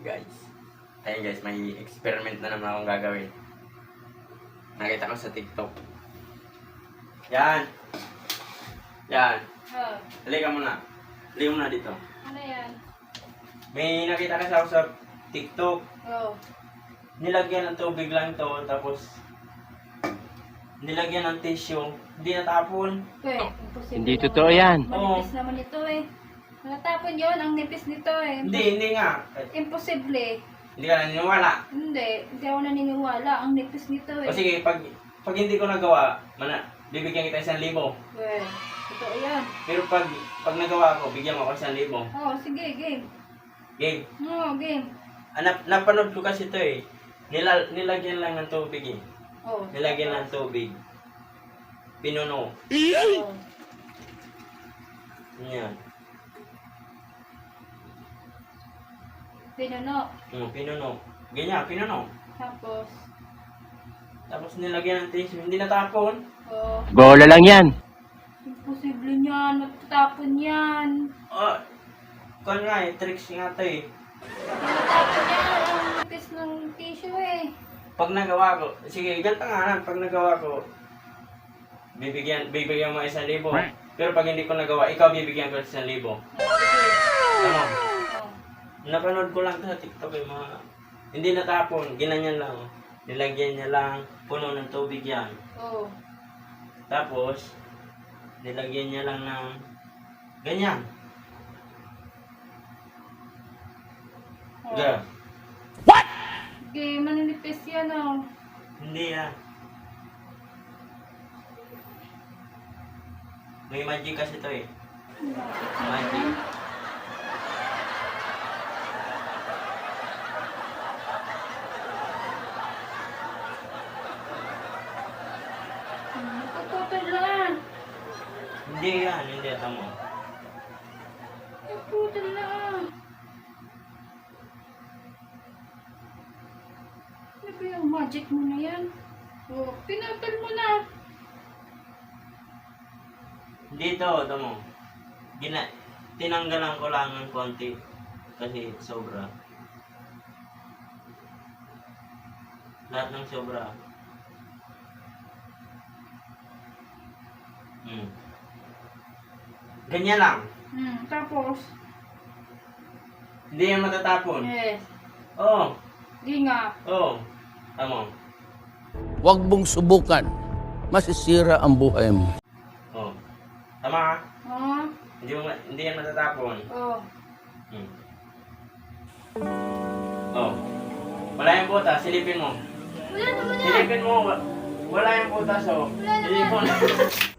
guys. Ayun guys, may experiment na naman akong gagawin. Nakita ko sa TikTok. Yan. Yan. Oh, Halika muna. Halika muna dito. ano yan? May nakita kasi ako sa TikTok. Oh, Nilagyan ng tubig lang to, tapos nilagyan ng tissue. Hindi natapon. imposible Hindi naman. totoo yan. Manipis naman ito eh. Natapon yun, ang nipis nito eh. Hindi nga. Imposible. Hindi ka naniniwala. Hindi ako naniniwala. Ang nipis nito eh. O sige, pag hindi ko nagawa, bibigyan kita 1,000. Totoo yan. Pero pag nagawa ko, bigyan mo ako 1,000. Oh, sige, game. Game. Game. Napanood ko kasi ito eh. Nilagyan lang ng tubig eh. Oh. Nilagyan ng tubig. Pinuno. Oh. Yan. Pinuno. Pinuno. Ganyan, pinuno. Tapos, Tapos nilagyan ng tissue. Hindi natapon. oh. Bola lang yan. Imposible yan. Matatapon yan. Oh, kung nga eh, tricks nga ito eh. Matatapon yan. Ang nipis ng tissue eh. Pag nagawa ko, sige, ganito nga lang. Pag nagawa ko, bibigyan mo 1,000. Pero pag hindi ko nagawa, ikaw bibigyan ko 1,000. Sige. Tama. Oh. Napanood ko lang ito sa TikTok eh, mga hindi natapon, ginanyan lang. Nilagyan niya lang, puno ng tubig yan. Oh. Tapos, nilagyan niya lang ng ganyan. Oh. Ga. Okay, maninipis yan oh. Hindi ah. May magic kasi ito eh. Magic. Napuputol lang. Hindi yan, hindi tamo. Napuputol lang. Ano ba yung magic mo na yan? Oh, pinutol mo na. Dito, tamo. Tinanggalan ko lang ng konti. Kasi sobra. Lahat ng sobra. Ganyan lang. Tapos, Hindi yan matatapon. yes. Oo. Di nga. Oo. Tamo. Huwag mong subukan. Masisira ang buhay mo. Oo. Tama. Oh, Hindi yan matatapon. oh. Oh. Wala yung butas, silipin mo. Wala naman yan. Silipin mo. Wala yung butas, oh. Wala naman. Silipin mo.